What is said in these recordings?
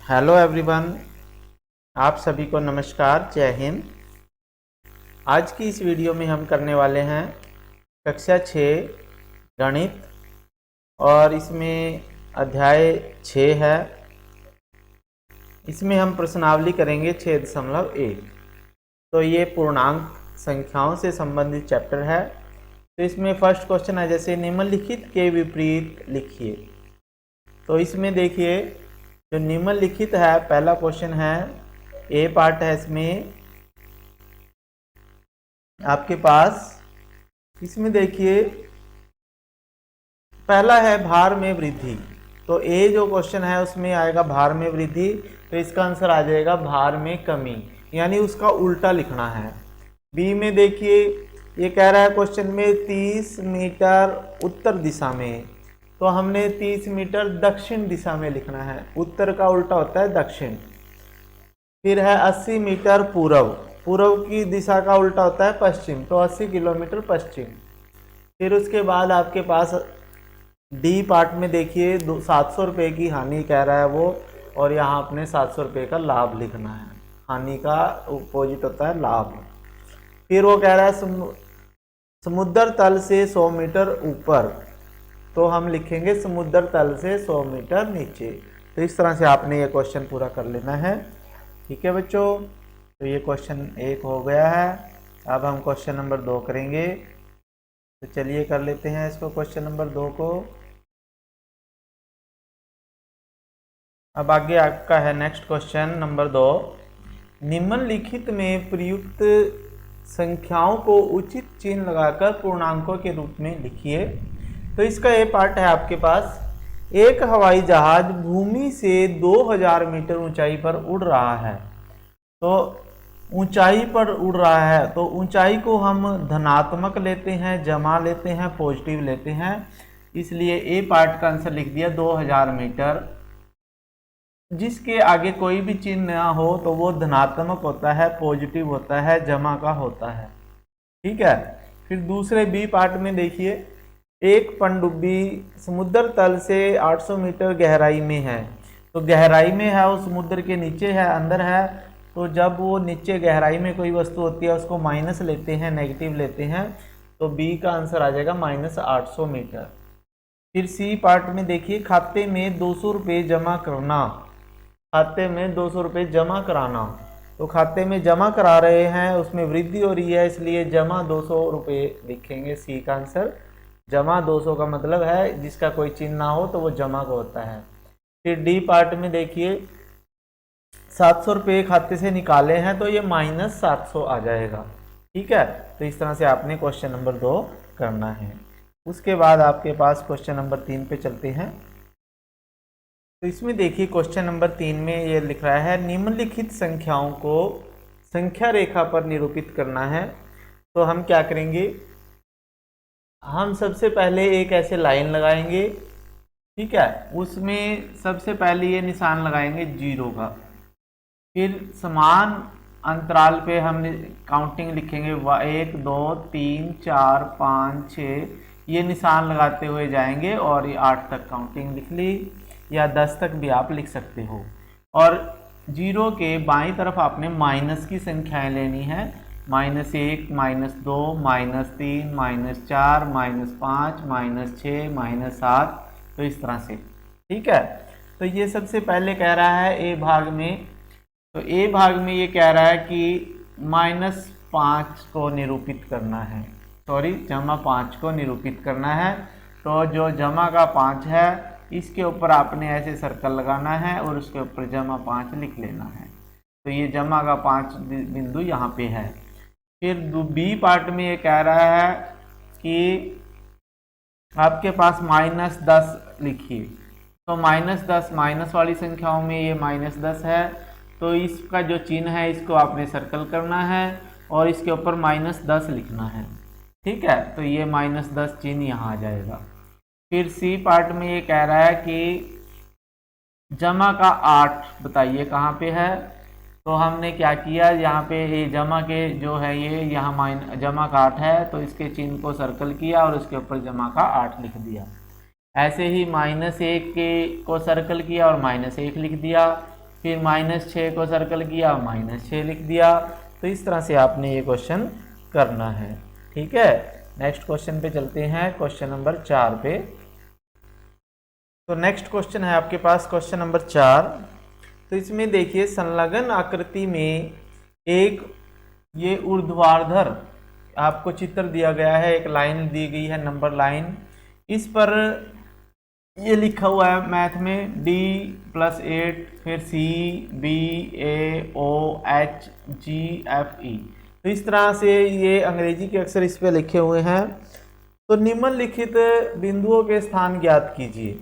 Hello everyone, आप सभी को नमस्कार, जय हिंद। आज की इस वीडियो में हम करने वाले हैं कक्षा 6 गणित और इसमें अध्याय 6 है। इसमें हम प्रश्नावली करेंगे 6.1। तो ये पूर्णांक संख्याओं से संबंधित चैप्टर है। तो इसमें फर्स्ट क्वेश्चन है, जैसे निम्नलिखित के विपरीत लिखिए। तो इसमें देखिए, जो निम्नलिखित है, पहला क्वेश्चन है, ए पार्ट है इसमें आपके पास। इसमें देखिए, पहला है भार में वृद्धि। तो ए जो क्वेश्चन है उसमें आएगा भार में वृद्धि, तो इसका आंसर आ जाएगा भार में कमी, यानी उसका उल्टा लिखना है। बी में देखिए, ये कह रहा है क्वेश्चन में 30 मीटर उत्तर दिशा में, तो हमने 30 मीटर दक्षिण दिशा में लिखना है। उत्तर का उल्टा होता है दक्षिण। फिर है 80 मीटर पूर्व, पूर्व की दिशा का उल्टा होता है पश्चिम, तो 80 किलोमीटर पश्चिम। फिर उसके बाद आपके पास डी पार्ट में देखिए, 700 रुपये की हानि कह रहा है वो, और यहाँ अपने 700 रुपये का लाभ लिखना है। हानि का अपोजिट होता है लाभ। फिर वो कह रहा है समुद्र तल से 100 मीटर ऊपर, तो हम लिखेंगे समुद्र तल से 100 मीटर नीचे। तो इस तरह से आपने ये क्वेश्चन पूरा कर लेना है। ठीक है बच्चों, तो ये क्वेश्चन 1 हो गया है। अब हम क्वेश्चन नंबर 2 करेंगे। तो चलिए कर लेते हैं इसको, क्वेश्चन नंबर 2 को। अब आगे आपका है नेक्स्ट क्वेश्चन नंबर 2। निम्नलिखित में प्रयुक्त संख्याओं को उचित चिन्ह लगाकर पूर्णांकों के रूप में लिखिए। तो इसका ये पार्ट है आपके पास। एक हवाई जहाज भूमि से 2000 मीटर ऊंचाई पर उड़ रहा है। तो ऊंचाई पर उड़ रहा है, तो ऊंचाई को हम धनात्मक लेते हैं, जमा लेते हैं, पॉजिटिव लेते हैं। इसलिए ए पार्ट का आंसर लिख दिया 2000 मीटर। जिसके आगे कोई भी चिन्ह ना हो तो वो धनात्मक होता है, पॉजिटिव होता है, जमा का होता है। ठीक है। फिर दूसरे बी पार्ट में देखिए, एक पनडुब्बी समुद्र तल से 800 मीटर गहराई में है। तो गहराई में है, वो समुद्र के नीचे है, अंदर है। तो जब वो नीचे गहराई में कोई वस्तु होती है उसको माइनस लेते हैं, नेगेटिव लेते हैं, तो बी का आंसर आ जाएगा -800 मीटर। फिर सी पार्ट में देखिए, खाते में 200 रुपये जमा करना। खाते में 200 रुपये जमा कराना, तो खाते में जमा करा रहे हैं, उसमें वृद्धि हो रही है, इसलिए जमा 200 रुपये लिखेंगे। सी का आंसर जमा 200 का मतलब है जिसका कोई चिन्ह ना हो तो वो जमा का होता है। फिर डी पार्ट में देखिए, 700 रुपये खाते से निकाले हैं, तो ये -700 आ जाएगा। ठीक है। तो इस तरह से आपने क्वेश्चन नंबर 2 करना है। उसके बाद आपके पास क्वेश्चन नंबर 3 पे चलते हैं। तो इसमें देखिए, क्वेश्चन नंबर 3 में ये लिख रहा है, निम्नलिखित संख्याओं को संख्या रेखा पर निरूपित करना है। तो हम क्या करेंगे, हम सबसे पहले एक ऐसे लाइन लगाएंगे। ठीक है। उसमें सबसे पहले ये निशान लगाएंगे 0 का। फिर समान अंतराल पे हम काउंटिंग लिखेंगे, 1 2 3 4 5 6, ये निशान लगाते हुए जाएंगे और ये 8 तक काउंटिंग लिख ली, या 10 तक भी आप लिख सकते हो। और 0 के बाईं तरफ आपने माइनस की संख्याएं लेनी है, -1 -2 -3 -4 -5 -6 -7, तो इस तरह से। ठीक है। तो ये सबसे पहले कह रहा है ए भाग में। तो ए भाग में ये कह रहा है कि -5 को निरूपित करना है, जमा 5 को निरूपित करना है। तो जो जमा का 5 है, इसके ऊपर आपने ऐसे सर्कल लगाना है और उसके ऊपर जमा 5 लिख लेना है। तो ये जमा का 5 बिंदु यहाँ पे है। फिर बी पार्ट में ये कह रहा है कि आपके पास -10 लिखिए। तो -10 माइनस वाली संख्याओं में ये -10 है, तो इसका जो चिन्ह है इसको आपने सर्कल करना है और इसके ऊपर -10 लिखना है। ठीक है। तो ये -10 चिन्ह यहाँ आ जाएगा। फिर सी पार्ट में ये कह रहा है कि जमा का 8 बताइए कहाँ पे है। तो हमने क्या किया, यहाँ पे ये जमा के जो है ये यहाँ जमा का 8 है, तो इसके चिन्ह को सर्कल किया और उसके ऊपर जमा का 8 लिख दिया। ऐसे ही -1 के को सर्कल किया और -1 लिख दिया। फिर -6 को सर्कल किया, -6 लिख दिया। तो इस तरह से आपने ये क्वेश्चन करना है। ठीक है, नेक्स्ट क्वेश्चन पे चलते हैं, क्वेश्चन नंबर 4 पे। तो नेक्स्ट क्वेश्चन है आपके पास क्वेश्चन नंबर 4। तो इसमें देखिए, संलग्न आकृति में एक ये ऊर्ध्वाधर आपको चित्र दिया गया है, एक लाइन दी गई है, नंबर लाइन। इस पर ये लिखा हुआ है मैथ में D+8, फिर CBAOHGFE। तो इस तरह से ये अंग्रेजी के अक्षर इस पे लिखे हुए हैं। तो निम्नलिखित बिंदुओं के स्थान ज्ञात कीजिए।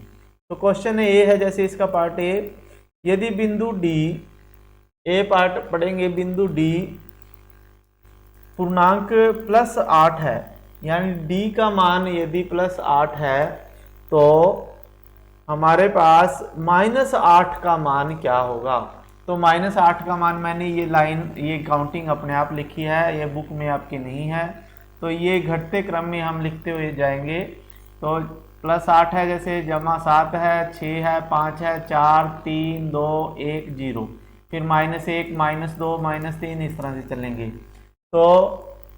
तो क्वेश्चन ए है, जैसे इसका पार्ट ए, यदि बिंदु डी, ए पार्ट पढ़ेंगे, बिंदु डी पूर्णांक +8 है, यानी डी का मान यदि +8 है तो हमारे पास -8 का मान क्या होगा। तो -8 का मान, मैंने ये लाइन, ये काउंटिंग अपने आप लिखी है, ये बुक में आपकी नहीं है। तो ये घटते क्रम में हम लिखते हुए जाएंगे। तो +8 है, जैसे +7 है, 6 है, 5 है, 4, 3, 2, 1, 0, फिर -1, -2, -3, इस तरह से चलेंगे। तो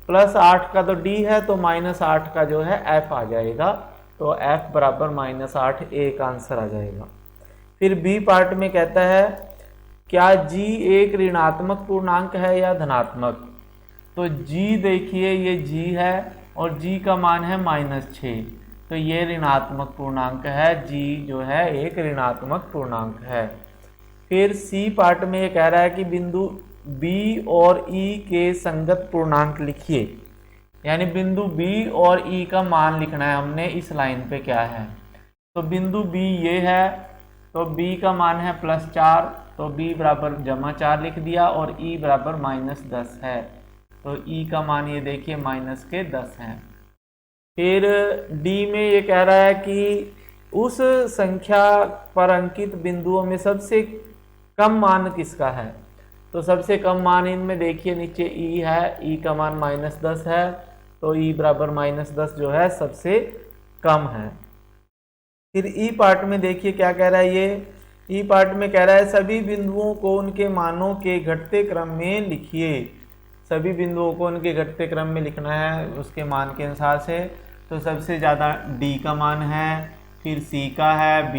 +8 का तो D है, तो -8 का जो है F आ जाएगा। तो F बराबर -8, A का आंसर आ जाएगा। फिर B पार्ट में कहता है, क्या G एक ऋणात्मक पूर्णांक है या धनात्मक। तो G देखिए, ये G है और G का मान है -6, तो ये ऋणात्मक पूर्णांक है। G जो है एक ऋणात्मक पूर्णांक है। फिर C पार्ट में ये कह रहा है कि बिंदु B और E के संगत पूर्णांक लिखिए, यानी बिंदु B और E का मान लिखना है हमने। इस लाइन पे क्या है, तो बिंदु B ये है, तो B का मान है +4, तो B बराबर -4 लिख दिया, और E बराबर -10 है, तो E का मान ये देखिए -10 है। फिर D में ये कह रहा है कि उस संख्या पर अंकित बिंदुओं में सबसे कम मान किसका है। तो सबसे कम मान इनमें देखिए, नीचे E है, E का मान -10 है, तो E बराबर -10 जो है सबसे कम है। फिर E पार्ट में देखिए क्या कह रहा है, ये E पार्ट में कह रहा है, सभी बिंदुओं को उनके मानों के घटते क्रम में लिखिए। सभी बिंदुओं को उनके घटते क्रम में लिखना है उसके मान के अनुसार से। तो सबसे ज़्यादा D का मान है, फिर C का है, B,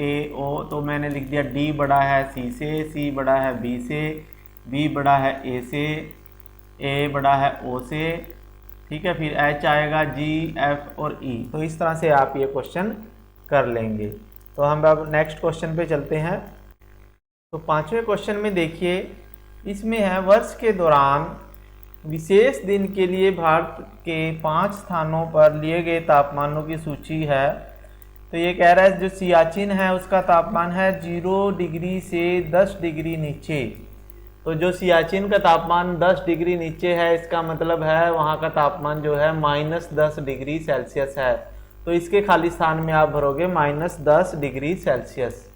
A, O, तो मैंने लिख दिया D बड़ा है C से, C बड़ा है B से, B बड़ा है A से, A बड़ा है O से। ठीक है, फिर H आएगा, G, F और E। तो इस तरह से आप ये क्वेश्चन कर लेंगे। तो हम अब नेक्स्ट क्वेश्चन पे चलते हैं। तो 5वें क्वेश्चन में देखिए, इसमें है, वर्ष के दौरान विशेष दिन के लिए भारत के 5 स्थानों पर लिए गए तापमानों की सूची है। तो ये कह रहा है, जो सियाचिन है उसका तापमान है 0 डिग्री से 10 डिग्री नीचे। तो जो सियाचिन का तापमान 10 डिग्री नीचे है, इसका मतलब है वहाँ का तापमान जो है -10 डिग्री सेल्सियस है। तो इसके खाली स्थान में आप भरोगे -10 डिग्री सेल्सियस।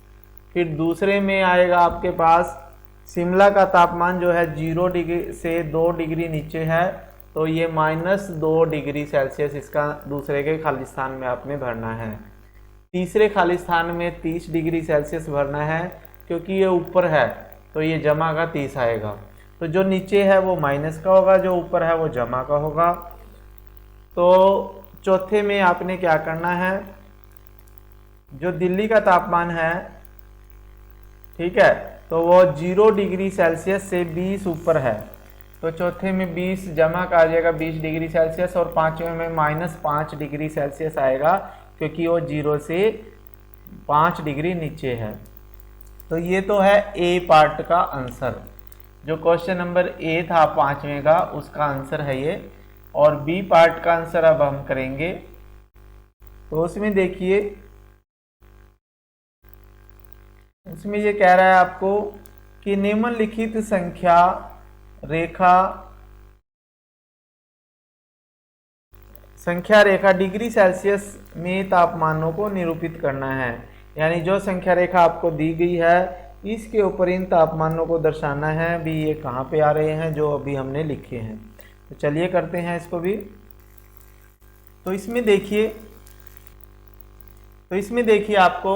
फिर दूसरे में आएगा आपके पास, शिमला का तापमान जो है 0 डिग्री से 2 डिग्री नीचे है, तो ये -2 डिग्री सेल्सियस इसका दूसरे के खाली स्थान में आपने भरना है। तीसरे खाली स्थान में 30 डिग्री सेल्सियस भरना है, क्योंकि ये ऊपर है तो ये जमा का 30 आएगा। तो जो नीचे है वो माइनस का होगा, जो ऊपर है वो जमा का होगा। तो चौथे में आपने क्या करना है, जो दिल्ली का तापमान है, ठीक है, तो वो 0 डिग्री सेल्सियस से 20 ऊपर है। तो चौथे में 20 जमा का आ जाएगा 20 डिग्री सेल्सियस, और पांचवें में -5 डिग्री सेल्सियस आएगा, क्योंकि वो 0 से 5 डिग्री नीचे है। तो ये तो है ए पार्ट का आंसर। जो क्वेश्चन नंबर ए था 5वें का, उसका आंसर है ये। और बी पार्ट का आंसर अब हम करेंगे। तो उसमें देखिए, उसमें ये कह रहा है आपको कि निम्नलिखित संख्या रेखा डिग्री सेल्सियस में तापमानों को निरूपित करना है। यानी जो संख्या रेखा आपको दी गई है, इसके ऊपर इन तापमानों को दर्शाना है। भी ये कहाँ पे आ रहे हैं, जो अभी हमने लिखे हैं। तो चलिए करते हैं इसको भी। तो इसमें देखिए आपको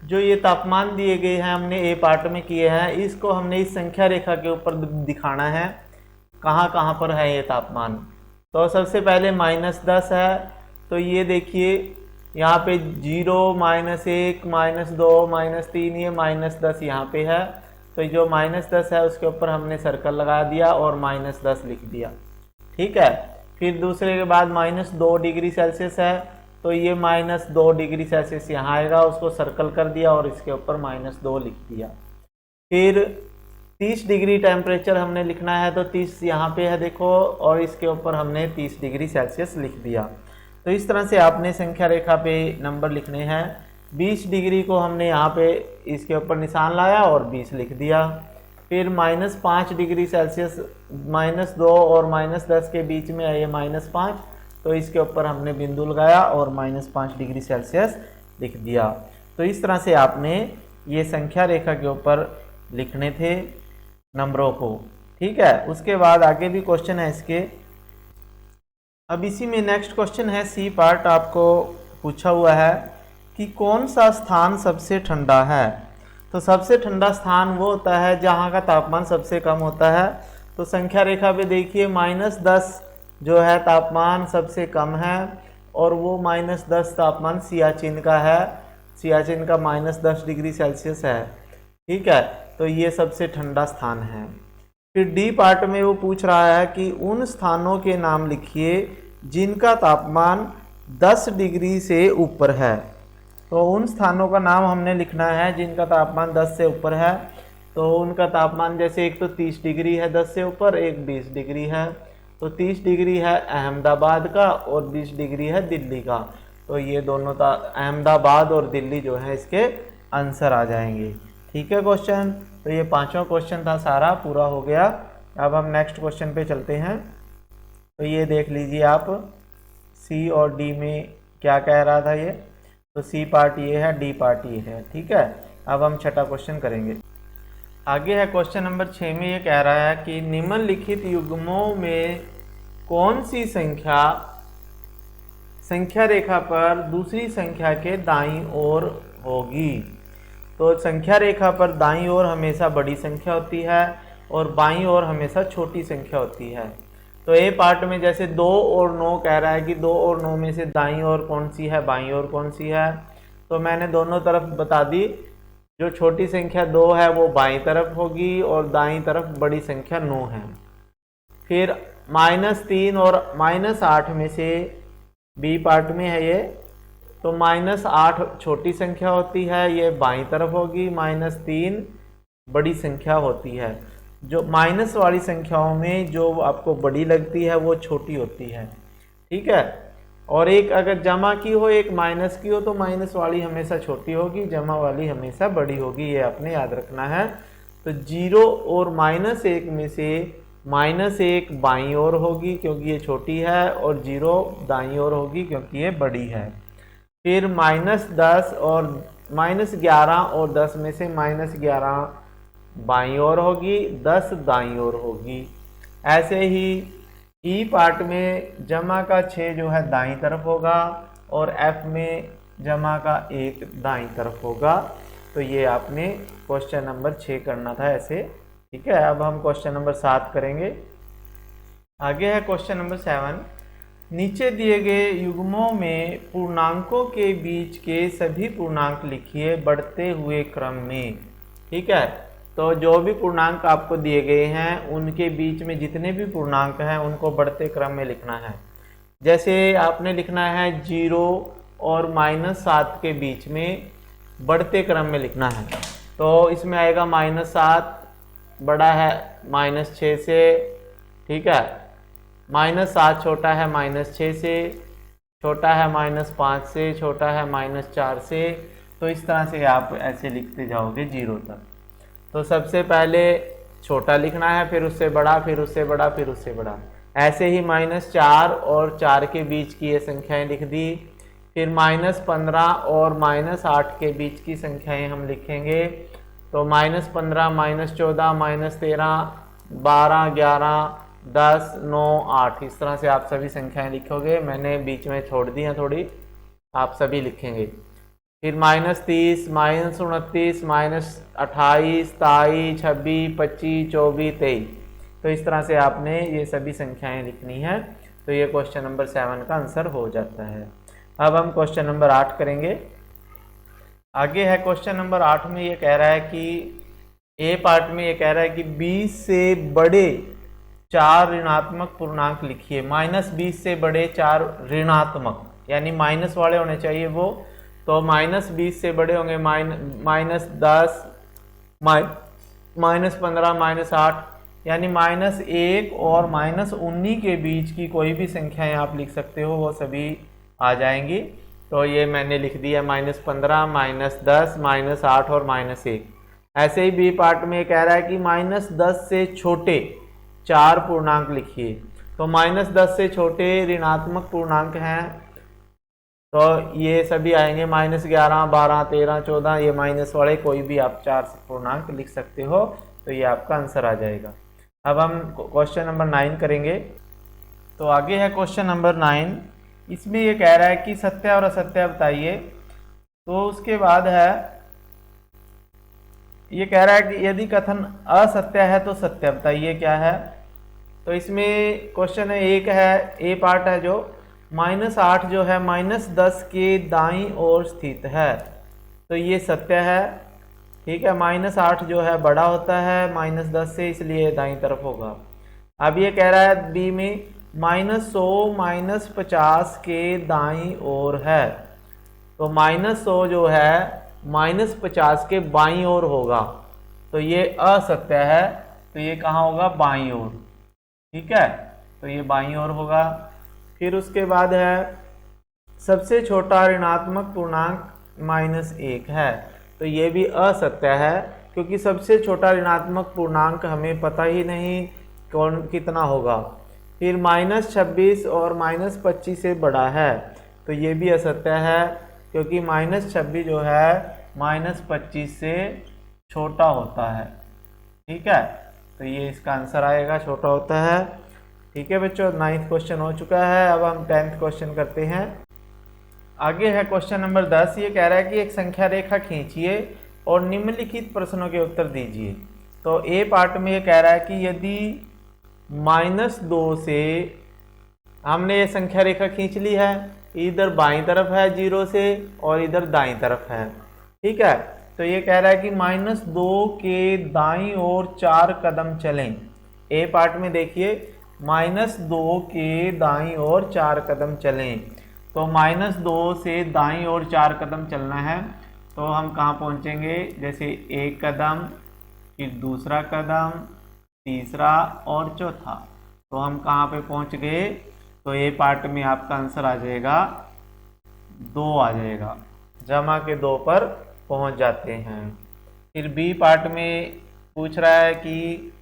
जो ये तापमान दिए गए हैं हमने ए पार्ट में किए हैं, इसको हमने इस संख्या रेखा के ऊपर दिखाना है कहाँ कहाँ पर है ये तापमान। तो सबसे पहले -10 है, तो ये देखिए यहाँ पे 0, -1, -2, -3, ये -10 यहाँ पे है। तो जो -10 है उसके ऊपर हमने सर्कल लगा दिया और -10 लिख दिया। ठीक है, फिर दूसरे के बाद -2 डिग्री सेल्सियस है, तो ये -2 डिग्री सेल्सियस यहाँ आएगा, उसको सर्कल कर दिया और इसके ऊपर -2 लिख दिया। फिर 30 डिग्री टेम्परेचर हमने लिखना है, तो 30 यहाँ पे है देखो, और इसके ऊपर हमने 30 डिग्री सेल्सियस लिख दिया। तो इस तरह से आपने संख्या रेखा पे नंबर लिखने हैं। 20 डिग्री को हमने यहाँ पे इसके ऊपर निशान लाया और 20 लिख दिया। फिर -5 डिग्री सेल्सियस, -2 और -10 के बीच में है ये -5, तो इसके ऊपर हमने बिंदु लगाया और -5 डिग्री सेल्सियस लिख दिया। तो इस तरह से आपने ये संख्या रेखा के ऊपर लिखने थे नंबरों को। ठीक है, उसके बाद आगे भी क्वेश्चन है इसके। अब इसी में नेक्स्ट क्वेश्चन है सी पार्ट, आपको पूछा हुआ है कि कौन सा स्थान सबसे ठंडा है। तो सबसे ठंडा स्थान वो होता है जहाँ का तापमान सबसे कम होता है। तो संख्या रेखा पे देखिए -10 जो है तापमान सबसे कम है, और वो -10 तापमान सियाचिन का है। सियाचिन का -10 डिग्री सेल्सियस है। ठीक है, तो ये सबसे ठंडा स्थान है। फिर डी पार्ट में वो पूछ रहा है कि उन स्थानों के नाम लिखिए जिनका तापमान 10 डिग्री से ऊपर है। तो उन स्थानों का नाम हमने लिखना है जिनका तापमान 10 से ऊपर है। तो उनका तापमान जैसे एक तो 30 डिग्री है 10 से ऊपर, एक 20 डिग्री है। तो 30 डिग्री है अहमदाबाद का और 20 डिग्री है दिल्ली का। तो ये दोनों अहमदाबाद और दिल्ली जो है इसके आंसर आ जाएंगे। ठीक है क्वेश्चन, तो ये पांचवा क्वेश्चन था, सारा पूरा हो गया। अब हम नेक्स्ट क्वेश्चन पे चलते हैं। तो ये देख लीजिए आप, सी और डी में क्या कह रहा था ये। तो सी पार्ट ये है, डी पार्ट ये है। ठीक है, अब हम छठा क्वेश्चन करेंगे। आगे है क्वेश्चन नंबर 6 में ये कह रहा है कि निम्नलिखित युग्मों में कौन सी संख्या रेखा पर दूसरी संख्या के दाईं ओर होगी। तो संख्या रेखा पर दाईं ओर हमेशा बड़ी संख्या होती है और बाईं ओर हमेशा छोटी संख्या होती है। तो ए पार्ट में जैसे 2 और 9 कह रहा है कि 2 और 9 में से दाईं ओर कौन सी है, बाईं ओर कौन सी है। तो मैंने दोनों तरफ बता दी। जो छोटी संख्या 2 है वो बाईं तरफ होगी और दाईं तरफ बड़ी संख्या 9 है। फिर -3 और -8 में से बी पार्ट में है ये, तो -8 छोटी संख्या होती है, ये बाईं तरफ होगी। -3 बड़ी संख्या होती है। जो माइनस वाली संख्याओं में जो आपको बड़ी लगती है वो छोटी होती है। ठीक है, और एक अगर जमा की हो, एक माइनस की हो, तो माइनस वाली हमेशा छोटी होगी, जमा वाली हमेशा बड़ी होगी। ये आपने याद रखना है। तो 0 और -1 में से -1 बाईं ओर होगी क्योंकि ये छोटी है, और 0 दाईं ओर होगी क्योंकि ये बड़ी है। फिर -10 और -11 और 10 में से -11 बाईं ओर होगी, 10 दाईं ओर होगी। ऐसे ही ई पार्ट में जमा का 6 जो है दाईं तरफ होगा और एफ में जमा का 1 दाईं तरफ होगा। तो ये आपने क्वेश्चन नंबर 6 करना था ऐसे। ठीक है, अब हम क्वेश्चन नंबर 7 करेंगे। आगे है क्वेश्चन नंबर 7। नीचे दिए गए युग्मों में पूर्णांकों के बीच के सभी पूर्णांक लिखिए बढ़ते हुए क्रम में। ठीक है, तो जो भी पूर्णांक आपको दिए गए हैं उनके बीच में जितने भी पूर्णांक हैं उनको बढ़ते क्रम में लिखना है। जैसे आपने लिखना है 0 और -7 के बीच में बढ़ते क्रम में लिखना है। तो इसमें आएगा -7 बड़ा है -6 से। ठीक है, -7 छोटा है -6 से, छोटा है -5 से, छोटा है -4 से। तो इस तरह से आप ऐसे लिखते जाओगे 0 तक। तो सबसे पहले छोटा लिखना है, फिर उससे बड़ा, फिर उससे बड़ा, फिर उससे बड़ा। ऐसे ही -4 और 4 के बीच की ये संख्याएं लिख दी। फिर -15 और -8 के बीच की संख्याएं हम लिखेंगे। तो -15, -14, -13, 12, 11, 10, 9, 8, इस तरह से आप सभी संख्याएं लिखोगे। मैंने बीच में छोड़ दी हैं थोड़ी, आप सभी लिखेंगे। फिर -30, -29, -28, 23, 26, 25, 24, 23। तो इस तरह से आपने ये सभी संख्याएं लिखनी है। तो ये क्वेश्चन नंबर 7 का आंसर हो जाता है। अब हम क्वेश्चन नंबर 8 करेंगे। आगे है क्वेश्चन नंबर 8 में ये कह रहा है कि ए पार्ट में ये कह रहा है कि 20 से बड़े 4 ऋणात्मक पूर्णांक लिखिए। -20 से बड़े 4 ऋणात्मक, यानी माइनस वाले होने चाहिए वो। तो -20 से बड़े होंगे -10, -15, -8, यानी -1 और -19 के बीच की कोई भी संख्याएं आप लिख सकते हो, वो सभी आ जाएंगी। तो ये मैंने लिख दिया -15, -10, -8 और -1। ऐसे ही बी पार्ट में कह रहा है कि -10 से छोटे 4 पूर्णांक लिखिए। तो -10 से छोटे ऋणात्मक पूर्णांक हैं, तो ये सभी आएंगे -11, 12, 13, 14। ये माइनस वाले कोई भी आप 4 पूर्णांक लिख सकते हो, तो ये आपका आंसर आ जाएगा। अब हम क्वेश्चन नंबर 9 करेंगे। तो आगे है क्वेश्चन नंबर 9। इसमें ये कह रहा है कि सत्य और असत्य बताइए। तो उसके बाद है ये कह रहा है कि यदि कथन असत्य है तो सत्य बताइए क्या है। तो इसमें क्वेश्चन है, एक है ए पार्ट है जो -8 जो है -10 के दाईं ओर स्थित है, तो ये सत्य है। ठीक है, -8 जो है बड़ा होता है -10 से, इसलिए दाईं तरफ होगा। अब ये कह रहा है बी में -100 -50 के दाईं ओर है, तो -100 जो है -50 के बाईं ओर होगा, तो ये असत्य है। तो ये कहाँ होगा? बाईं ओर। ठीक है, तो ये बाईं ओर होगा। फिर उसके बाद है सबसे छोटा ऋणात्मक पूर्णांक -1 है, तो ये भी असत्य है, क्योंकि सबसे छोटा ऋणात्मक पूर्णांक हमें पता ही नहीं कौन कितना होगा। फिर -26 और -25 से बड़ा है, तो ये भी असत्य है, क्योंकि -26 जो है -25 से छोटा होता है। ठीक है, तो ये इसका आंसर आएगा, छोटा होता है। ठीक है बच्चों, 9th क्वेश्चन हो चुका है। अब हम 10th क्वेश्चन करते हैं। आगे है क्वेश्चन नंबर 10। ये कह रहा है कि एक संख्या रेखा खींचिए और निम्नलिखित प्रश्नों के उत्तर दीजिए। तो ए पार्ट में ये कह रहा है कि यदि -2 से हमने ये संख्या रेखा खींच ली है, इधर बाईं तरफ है 0 से और इधर दाईं तरफ है। ठीक है, तो ये कह रहा है कि -2 के दाईं ओर 4 कदम चलें। ए पार्ट में देखिए, -2 के दाईं ओर 4 कदम चलें। तो -2 से दाईं ओर 4 कदम चलना है, तो हम कहाँ पहुँचेंगे? जैसे एक कदम, फिर दूसरा कदम, तीसरा और चौथा। तो हम कहाँ पे पहुँच गए? तो ए पार्ट में आपका आंसर आ जाएगा 2 आ जाएगा, जमा के 2 पर पहुँच जाते हैं। फिर बी पार्ट में पूछ रहा है कि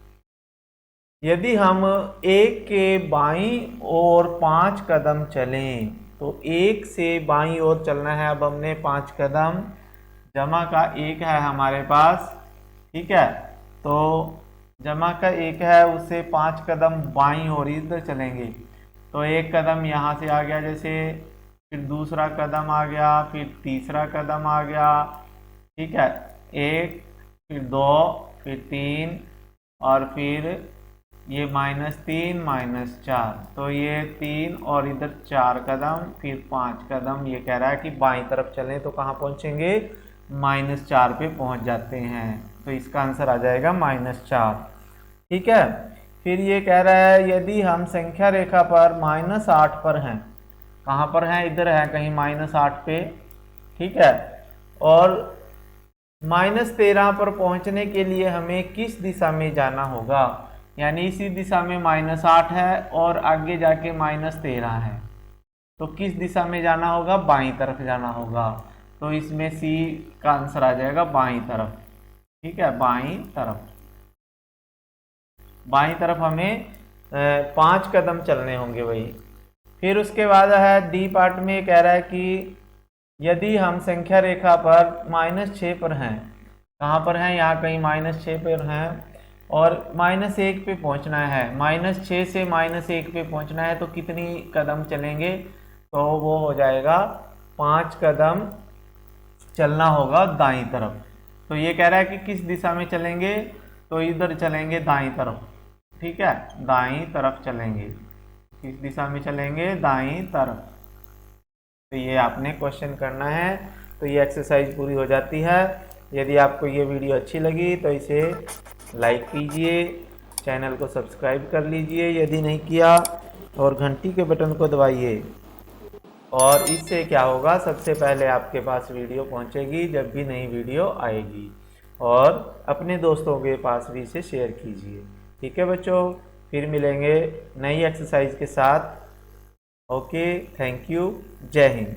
यदि हम 1 के बाईं ओर 5 कदम चलें, तो 1 से बाईं ओर चलना है। अब हमने 5 कदम, जमा का 1 है हमारे पास। ठीक है, तो जमा का 1 है, उससे 5 कदम बाईं ओर इधर चलेंगे। तो एक कदम यहाँ से आ गया जैसे, फिर दूसरा कदम आ गया, फिर तीसरा कदम आ गया। ठीक है, 1, फिर 2, फिर 3 और फिर ये -3 -4। तो ये 3 और इधर 4 कदम, फिर 5 कदम। ये कह रहा है कि बाईं तरफ चलें, तो कहाँ पहुँचेंगे? -4 पे पहुँच जाते हैं। तो इसका आंसर आ जाएगा -4। ठीक है, फिर ये कह रहा है यदि हम संख्या रेखा पर -8 पर हैं, कहाँ पर हैं? इधर है कहीं -8 पे। ठीक है, और -13 पर पहुंचने के लिए हमें किस दिशा में जाना होगा? यानी इसी दिशा में -8 है और आगे जाके -13 है, तो किस दिशा में जाना होगा? बाईं तरफ जाना होगा। तो इसमें सी का आंसर आ जाएगा बाईं तरफ। ठीक है, बाईं तरफ। बाईं तरफ हमें 5 कदम चलने होंगे वही। फिर उसके बाद है डी पार्ट में कह रहा है कि यदि हम संख्या रेखा पर -6 पर हैं, कहाँ पर हैं? यहाँ कहीं -6 पर हैं और -1 पे पहुँचना है। -6 से -1 पे पहुँचना है, तो कितनी कदम चलेंगे? तो वो हो जाएगा 5 कदम चलना होगा दाईं तरफ। तो ये कह रहा है कि किस दिशा में चलेंगे, तो इधर चलेंगे दाईं तरफ। ठीक है, दाईं तरफ चलेंगे। किस दिशा में चलेंगे, दाईं तरफ। तो ये आपने क्वेश्चन करना है। तो ये एक्सरसाइज पूरी हो जाती है। यदि आपको ये वीडियो अच्छी लगी तो इसे लाइक कीजिए, चैनल को सब्सक्राइब कर लीजिए यदि नहीं किया, और घंटी के बटन को दबाइए। और इससे क्या होगा, सबसे पहले आपके पास वीडियो पहुंचेगी जब भी नई वीडियो आएगी। और अपने दोस्तों के पास भी इसे शेयर कीजिए। ठीक है बच्चों, फिर मिलेंगे नई एक्सरसाइज के साथ। ओके, थैंक यू, जय हिंद।